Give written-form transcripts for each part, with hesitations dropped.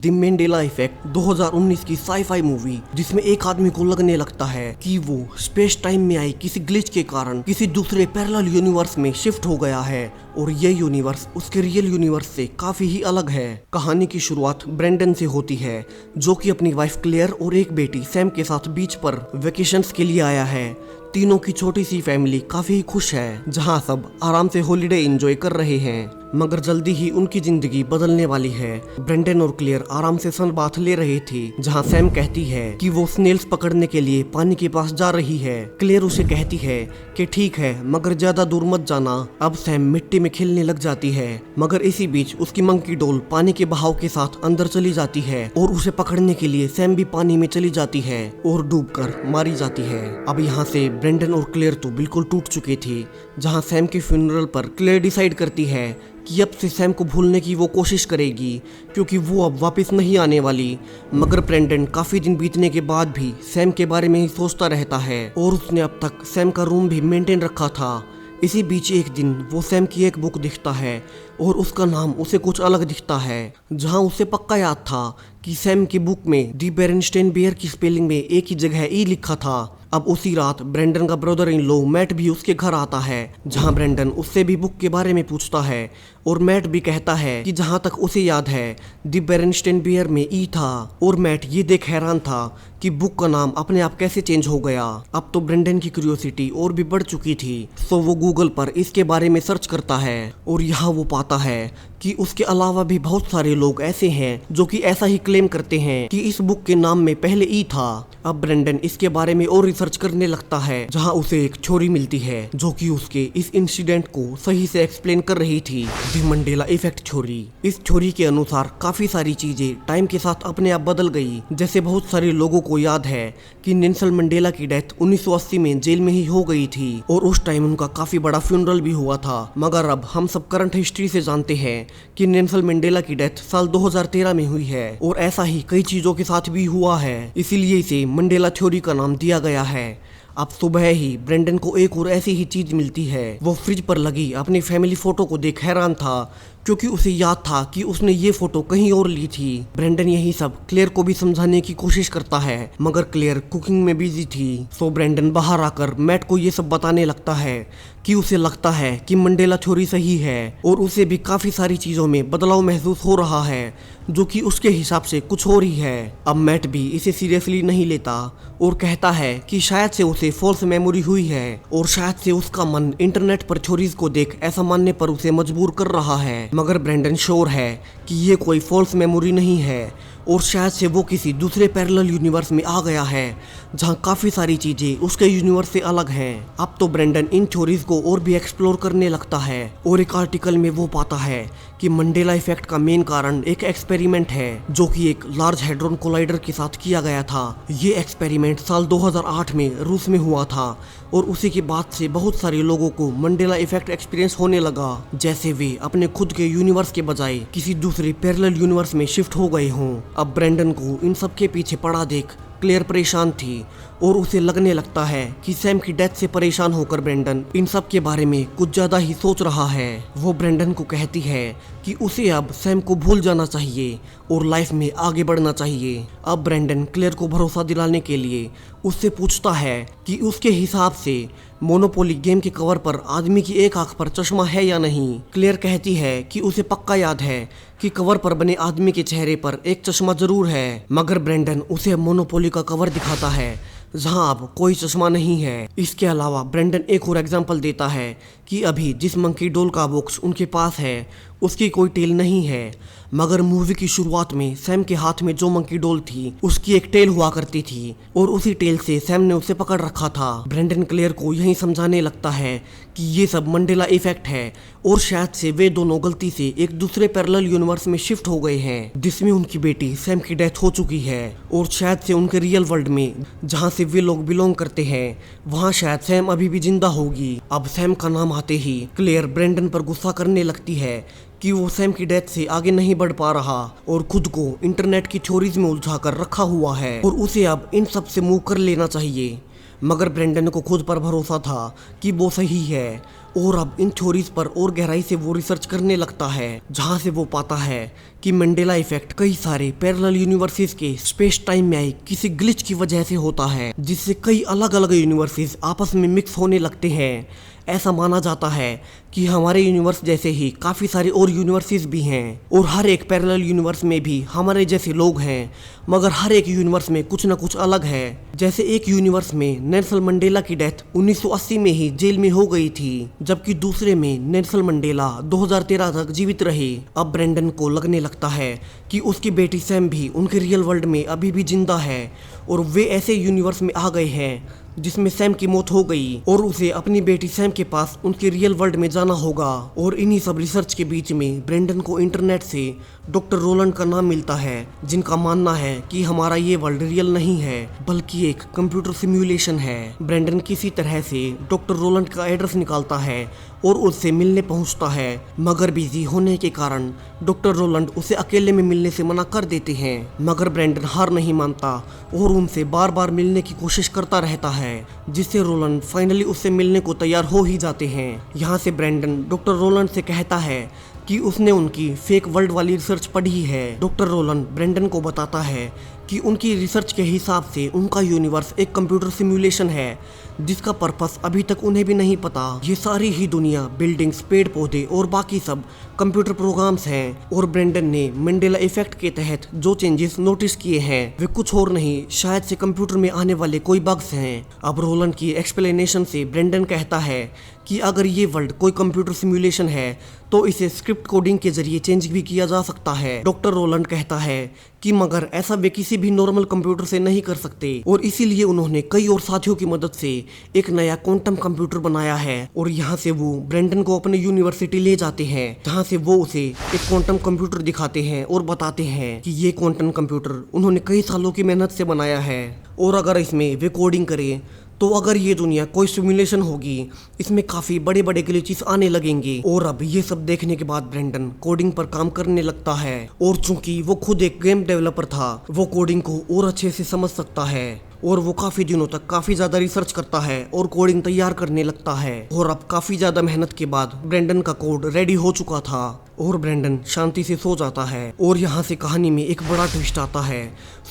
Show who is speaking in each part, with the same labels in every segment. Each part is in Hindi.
Speaker 1: द मंडेला इफेक्ट 2019 की साई-फाई मूवी जिसमें एक आदमी को लगने लगता है कि वो स्पेस टाइम में आई किसी ग्लिच के कारण किसी दूसरे पैरेलल यूनिवर्स में शिफ्ट हो गया है और ये यूनिवर्स उसके रियल यूनिवर्स से काफी ही अलग है। कहानी की शुरुआत ब्रेंडन से होती है जो कि अपनी वाइफ क्लेयर और एक बेटी सैम के साथ बीच पर वेकेशंस के लिए आया है। तीनों की छोटी सी फैमिली काफी खुश है जहां सब आराम से हॉलिडे एंजॉय कर रहे हैं, मगर जल्दी ही उनकी जिंदगी बदलने वाली है। ब्रेंडन और क्लेयर आराम से सन बाथ ले रहे थे जहां सैम कहती है कि वो स्नेल्स पकड़ने के लिए पानी के पास जा रही है। क्लेयर उसे कहती है कि ठीक है मगर ज्यादा दूर मत जाना। अब सैम मिट्टी में खेलने लग जाती है, मगर इसी बीच उसकी मंकी डॉल पानी के बहाव के साथ अंदर चली जाती है और उसे पकड़ने के लिए सैम भी पानी में चली जाती है और डूबकर मारी जाती है। अब यहाँ से ब्रेंडन और क्लेयर तो बिल्कुल टूट चुके थे। जहाँ सैम के फ्यूनरल पर क्लेयर डिसाइड करती है कि अब से सैम को भूलने की वो कोशिश करेगी क्योंकि वो अब वापस नहीं आने वाली। मगर ब्रेंडन काफी दिन बीतने के बाद भी सैम के बारे में ही सोचता रहता है और उसने अब तक सैम का रूम भी मेंटेन रखा था। इसी बीच एक दिन वो सैम की एक बुक दिखता है और उसका नाम उसे कुछ अलग दिखता है, जहां उसे पक्का याद था कि सैम की बुक में दी बेरनस्टेन बियर की स्पेलिंग में एक ही जगह ई लिखा था। अब उसी रात ब्रेंडन का ब्रदर इन लॉ मैट भी उसके घर आता है, जहां ब्रेंडन उससे भी बुक के बारे में पूछता है और मैट भी कहता है कि जहां तक उसे याद है दी बेरनस्टेन बियर में ई था। और मैट ये देख हैरान था कि बुक का नाम अपने आप कैसे चेंज हो गया। अब तो ब्रेंडन की क्यूरियोसिटी और भी बढ़ चुकी थी, सो वो गूगल पर इसके बारे में सर्च करता है और यहाँ वो पाता है कि उसके अलावा भी बहुत सारे लोग ऐसे हैं जो कि ऐसा ही क्लेम करते हैं कि इस बुक के नाम में पहले ई था। अब ब्रेंडन इसके बारे में और रिसर्च करने लगता है, जहां उसे एक छोरी मिलती है जो कि उसके इस इंसिडेंट को सही से एक्सप्लेन कर रही थी। द मंडेला इफेक्ट छोरी। इस छोरी के अनुसार काफी सारी चीजें टाइम के साथ अपने आप बदल गई। जैसे बहुत सारे लोगों को याद है कि नेल्सन मंडेला की डेथ 1980 में जेल में ही हो गई थी और उस टाइम उनका काफी बड़ा फ्यूनरल भी हुआ था। मगर अब हम सब करंट हिस्ट्री से जानते हैं कि नेल्सन मंडेला की डेथ साल 2013 में हुई है और ऐसा ही कई चीजों के साथ भी हुआ है, इसीलिए इसे मंडेला थ्योरी का नाम दिया गया है। अब सुबह ही ब्रेंडन को एक और ऐसी ही चीज मिलती है। वो फ्रिज पर लगी अपनी फैमिली फोटो को देख हैरान था क्योंकि उसे याद था कि उसने ये फोटो कहीं और ली थी। ब्रेंडन यही सब क्लेयर को भी समझाने की कोशिश करता है, मगर क्लेयर कुकिंग में बिजी थी। सो ब्रेंडन बाहर आकर मैट को ये सब बताने लगता है कि उसे लगता है कि मंडेला थ्योरी सही है और उसे भी काफी सारी चीजों में बदलाव महसूस हो रहा है जो कि उसके हिसाब से कुछ हो रही है। अब मैट भी इसे सीरियसली नहीं लेता और कहता है कि शायद से उसे फॉल्स मेमोरी हुई है और शायद से उसका मन इंटरनेट पर थ्योरीज को देख ऐसा मानने पर उसे मजबूर कर रहा है। मगर ब्रेंडन श्योर है कि ये कोई फॉल्स मेमोरी नहीं है और शायद से वो किसी दूसरे पैरेलल यूनिवर्स में आ गया है जहां काफी सारी चीजें उसके यूनिवर्स से अलग हैं। अब तो ब्रेंडन इन थ्योरीज को और भी एक्सप्लोर करने लगता है और एक आर्टिकल में वो पाता है कि मंडेला इफेक्ट का मेन कारण एक एक्सपेरिमेंट है जो कि एक लार्ज हैड्रॉन कोलाइडर के साथ किया गया था। ये एक्सपेरिमेंट साल 2008 में रूस में हुआ था और उसी के बाद से बहुत सारे लोगों को मंडेला इफेक्ट एक्सपीरियंस होने लगा, जैसे वे अपने खुद के यूनिवर्स के बजाय किसी दूसरे पैरेलल यूनिवर्स में शिफ्ट हो गए हों। अब ब्रेंडन को इन सब के पीछे पड़ा देख क्लेयर परेशान थी और उसे लगने लगता है कि सैम की डेथ से परेशान होकर ब्रेंडन इन सब के बारे में कुछ ज्यादा ही सोच रहा है। वो ब्रेंडन को कहती है कि उसे अब सैम को भूल जाना चाहिए और लाइफ में आगे बढ़ना चाहिए। अब ब्रेंडन क्लेयर को भरोसा दिलाने के लिए उससे पूछता है कि उसके हिसाब से मोनोपोली गेम के कवर पर आदमी की एक आंख पर चश्मा है या नहीं। क्लेयर कहती है कि उसे पक्का याद है कि कवर पर बने आदमी के चेहरे पर एक चश्मा जरूर है, मगर ब्रेंडन उसे मोनोपोली का कवर दिखाता है जहां अब कोई चश्मा नहीं है। इसके अलावा ब्रेंडन एक और एग्जांपल देता है कि अभी जिस मंकी डॉल का बॉक्स उनके पास है उसकी कोई टेल नहीं है, मगर मूवी की शुरुआत में सैम के हाथ में जो मंकी डॉल थी उसकी एक टेल हुआ करती थी और उसी टेल से सैम ने उसे पकड़ रखा था। ब्रेंडन क्लेयर को यही समझाने लगता है कि ये सब मंडेला इफेक्ट है और शायद से वे दोनों गलती से एक दूसरे पैरेलल यूनिवर्स में शिफ्ट हो गए हैं जिसमें उनकी बेटी सैम की डेथ हो चुकी है और शायद से उनके रियल वर्ल्ड में जहां से वे लोग बिलोंग करते हैं वहां शायद सैम अभी भी जिंदा होगी। अब सैम का नाम आते ही क्लेयर ब्रेंडन पर गुस्सा करने लगती है कि वो सैम की डेथ से आगे नहीं बढ़ पा रहा और खुद को इंटरनेट की थ्योरीज में उलझा कर रखा हुआ है और उसे अब इन सब से मूव कर लेना चाहिए। मगर ब्रेंडन को खुद पर भरोसा था कि वो सही है और अब इन थ्योरीज पर और गहराई से वो रिसर्च करने लगता है, जहां से वो पाता है कि मंडेला इफेक्ट कई सारे पैरेलल यूनिवर्सेस के स्पेस टाइम में आई किसी ग्लिच की वजह से होता है, जिससे कई अलग अलग यूनिवर्सेस आपस में मिक्स होने लगते हैं। ऐसा माना जाता है कि हमारे यूनिवर्स जैसे ही काफ़ी सारे और यूनिवर्सेस भी हैं और हर एक पैरेलल यूनिवर्स में भी हमारे जैसे लोग हैं, मगर हर एक यूनिवर्स में कुछ ना कुछ अलग है। जैसे एक यूनिवर्स में नेल्सन मंडेला की डेथ 1980 में ही जेल में हो गई थी, जबकि दूसरे में नेल्सन मंडेला 2013 तक जीवित रहे। अब ब्रेंडन को लगने लगता है कि उसकी बेटी सैम भी उनके रियल वर्ल्ड में अभी भी जिंदा है और वे ऐसे यूनिवर्स में आ गए हैं जिसमें सैम की मौत हो गई और उसे अपनी बेटी सैम के पास उनके रियल वर्ल्ड में जाना होगा। और इन्हीं सब रिसर्च के बीच में ब्रेंडन को इंटरनेट से डॉक्टर रोलैंड का नाम मिलता है, जिनका मानना है कि हमारा ये वर्ल्ड रियल नहीं है बल्कि एक कंप्यूटर सिमुलेशन है। ब्रेंडन किसी तरह से डॉक्टर रोलैंड का एड्रेस निकालता है और उससे मिलने पहुंचता है, मगर बिजी होने के कारण डॉक्टर रोलैंड उसे अकेले में मिलने से मना कर देते हैं। मगर ब्रेंडन हार नहीं मानता और उनसे बार बार मिलने की कोशिश करता रहता है, जिससे रोलैंड फाइनली उससे मिलने को तैयार हो ही जाते हैं। यहाँ से ब्रेंडन डॉक्टर रोलैंड से कहता है कि उसने उनकी फेक वर्ल्ड वाली रिसर्च पढ़ी है। डॉक्टर रोलैंड ब्रेंडन को बताता है कि उनकी रिसर्च के हिसाब से उनका यूनिवर्स एक कंप्यूटर सिमुलेशन है जिसका पर्पस अभी तक उन्हें भी नहीं पता। ये सारी ही दुनिया, बिल्डिंग्स, पेड़ पौधे और बाकी सब कंप्यूटर प्रोग्राम्स हैं। और ब्रेंडन ने मंडेला इफेक्ट के तहत जो चेंजेस नोटिस किए हैं वे कुछ और नहीं, शायद से कंप्यूटर में आने वाले कोई बग्स हैं। अब रोलैंड की एक्सप्लेनेशन से ब्रेंडन कहता है कि अगर ये वर्ल्ड कोई कंप्यूटर सिमुलेशन है तो इसे स्क्रिप्ट कोडिंग के जरिए चेंज भी किया जा सकता है। डॉक्टर रोलैंड कहता है कि मगर ऐसा वे किसी भी नॉर्मल कंप्यूटर से नहीं कर सकते और इसीलिए उन्होंने कई और साथियों की मदद से एक नया क्वांटम कंप्यूटर बनाया है। और यहाँ से वो ब्रेंडन को अपने यूनिवर्सिटी ले जाते हैं, जहाँ से वो उसे एक क्वांटम कंप्यूटर दिखाते हैं और बताते हैं कि ये क्वांटम कंप्यूटर उन्होंने कई सालों की मेहनत से बनाया है और अगर इसमें वे कोडिंग करें तो अगर ये दुनिया कोई सिमुलेशन होगी इसमें काफ़ी बड़े बड़े ग्लिचेस आने लगेंगे। और अब ये सब देखने के बाद ब्रेंडन कोडिंग पर काम करने लगता है और चूंकि वो खुद एक गेम डेवलपर था वो कोडिंग को और अच्छे से समझ सकता है और वो काफ़ी दिनों तक काफ़ी ज़्यादा रिसर्च करता है और कोडिंग तैयार करने लगता है। और अब काफ़ी ज़्यादा मेहनत के बाद ब्रेंडन का कोड रेडी हो चुका था और ब्रेंडन शांति से सो जाता है। और यहाँ से कहानी में एक बड़ा ट्विस्ट आता है।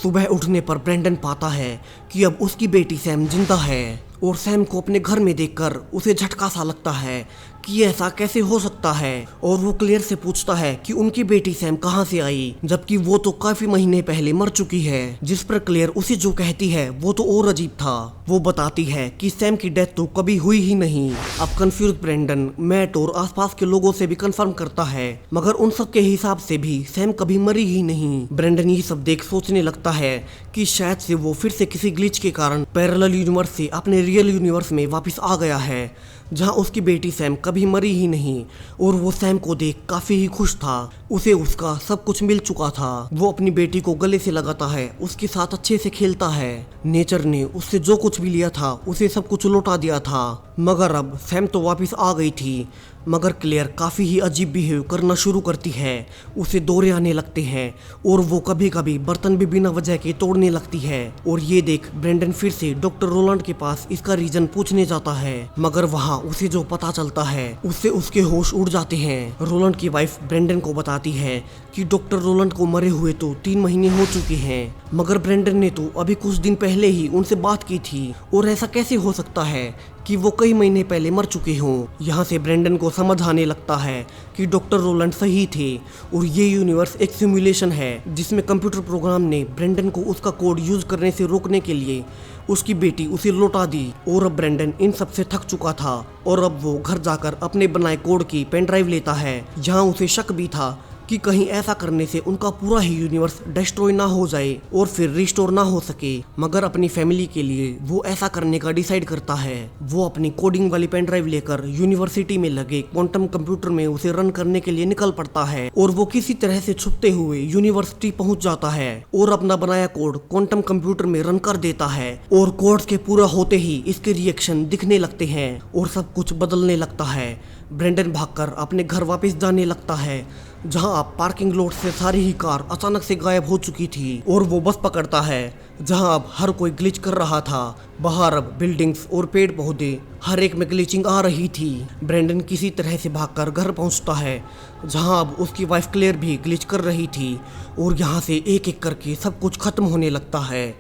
Speaker 1: सुबह उठने पर ब्रेंडन पाता है कि अब उसकी बेटी सैम जिंदा है और सैम को अपने घर में देखकर उसे झटका सा लगता है कि ऐसा कैसे हो सकता है। और वो क्लेयर से पूछता है कि उनकी बेटी सैम कहाँ से आई, जबकि वो तो काफी महीने पहले मर चुकी है। जिस पर क्लेयर उसे जो कहती है वो तो और अजीब था। वो बताती है कि सैम की डेथ तो कभी हुई ही नहीं। अब कंफ्यूज ब्रेंडन मैट और आसपास के लोगों से भी कंफर्म करता है, मगर उन सब के हिसाब से भी सैम कभी मरी ही नहीं। ब्रेंडन ये सब देख सोचने लगता है कि शायद से वो फिर से किसी ग्लिच के कारण पैरेलल यूनिवर्स से अपने रियल यूनिवर्स में वापस आ गया है, जहां उसकी बेटी सैम कभी मरी ही नहीं। और वो सैम को देख काफी ही खुश था, उसे उसका सब कुछ मिल चुका था। वो अपनी बेटी को गले से लगाता है, उसके साथ अच्छे से खेलता है। नेचर ने उससे जो कुछ भी लिया था उसे सब कुछ लौटा दिया था, मगर अब सैम तो वापस आ गई थी। मगर क्लेयर काफ़ी ही अजीब बिहेव करना शुरू करती है, उसे दौरे आने लगते हैं और वो कभी कभी बर्तन भी बिना वजह के तोड़ने लगती है। और ये देख ब्रेंडन फिर से डॉक्टर रोलैंड के पास इसका रीजन पूछने जाता है, मगर वहाँ उसे जो पता चलता है उससे उसके होश उड़ जाते हैं। रोलैंड की वाइफ ब्रेंडन को बताती है कि डॉक्टर रोलैंड को मरे हुए तो 3 महीने हो चुके हैं, मगर ब्रेंडन ने तो अभी कुछ दिन पहले ही उनसे बात की थी और ऐसा कैसे हो सकता है कि वो कई महीने पहले मर चुके हों। यहाँ से ब्रेंडन को समझ आने लगता है कि डॉक्टर रोलैंड सही थे और ये यूनिवर्स एक सिमुलेशन है जिसमें कंप्यूटर प्रोग्राम ने ब्रेंडन को उसका कोड यूज करने से रोकने के लिए उसकी बेटी उसे लौटा दी। और अब ब्रेंडन इन सब से थक चुका था और अब वो घर जाकर अपने बनाए कोड की पेन ड्राइव लेता है। यहाँ उसे शक भी था कि कहीं ऐसा करने से उनका पूरा ही यूनिवर्स डिस्ट्रॉय ना हो जाए और फिर रिस्टोर ना हो सके, मगर अपनी फैमिली के लिए वो ऐसा करने का डिसाइड करता है। वो अपनी कोडिंग वाली पेन ड्राइव लेकर यूनिवर्सिटी में लगे क्वांटम कंप्यूटर में उसे रन करने के लिए निकल पड़ता है और वो किसी तरह से छुपते हुए यूनिवर्सिटी पहुंच जाता है और अपना बनाया कोड क्वांटम कंप्यूटर में रन कर देता है। और कोड के पूरा होते ही इसके रिएक्शन दिखने लगते हैं और सब कुछ बदलने लगता है। ब्रेंडन भागकर अपने घर वापस जाने लगता है, जहां आप पार्किंग लॉट से सारी ही कार अचानक से गायब हो चुकी थी और वो बस पकड़ता है जहां अब हर कोई ग्लिच कर रहा था। बाहर अब बिल्डिंग्स और पेड़ पौधे हर एक में ग्लिचिंग आ रही थी। ब्रेंडन किसी तरह से भागकर घर पहुंचता है जहां अब उसकी वाइफ क्लेयर भी ग्लिच कर रही थी और यहाँ से एक एक करके सब कुछ खत्म होने लगता है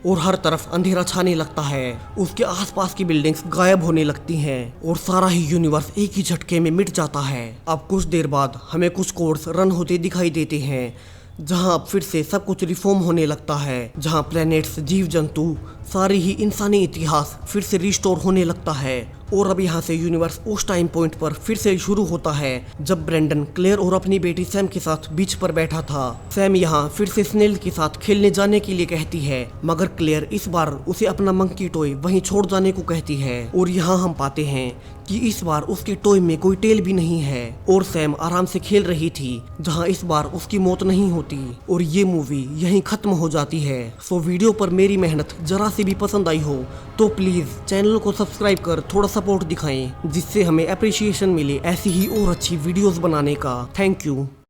Speaker 1: और हर तरफ अंधेरा छाने लगता है। उसके आसपास की बिल्डिंग्स गायब होने लगती हैं और सारा ही यूनिवर्स एक ही झटके में मिट जाता है। अब कुछ देर बाद हमें कुछ कोड्स रन होते दिखाई देते हैं जहां अब फिर से सब कुछ रिफॉर्म होने लगता है, जहां प्लैनेट्स, जीव जंतु, सारी ही इंसानी इतिहास फिर से रिस्टोर होने लगता है। और अब यहाँ से यूनिवर्स उस टाइम पॉइंट पर फिर से शुरू होता है जब ब्रेंडन, क्लेयर और अपनी बेटी सैम के साथ बीच पर बैठा था। सैम यहाँ फिर से स्नेल के साथ खेलने जाने के लिए कहती है मगर क्लेयर इस बार उसे अपना मंकी टॉय वहीं छोड़ जाने को कहती है और यहाँ हम पाते हैं कि इस बार उसके टॉय में कोई टेल भी नहीं है और सैम आराम से खेल रही थी जहाँ इस बार उसकी मौत नहीं होती और ये मूवी यहीं खत्म हो जाती है। सो वीडियो पर मेरी मेहनत जरा सी भी पसंद आई हो तो प्लीज चैनल को सब्सक्राइब कर थोड़ा सपोर्ट दिखाएं जिससे हमें अप्रिशिएशन मिले ऐसी ही और अच्छी वीडियोस बनाने का। Thank you.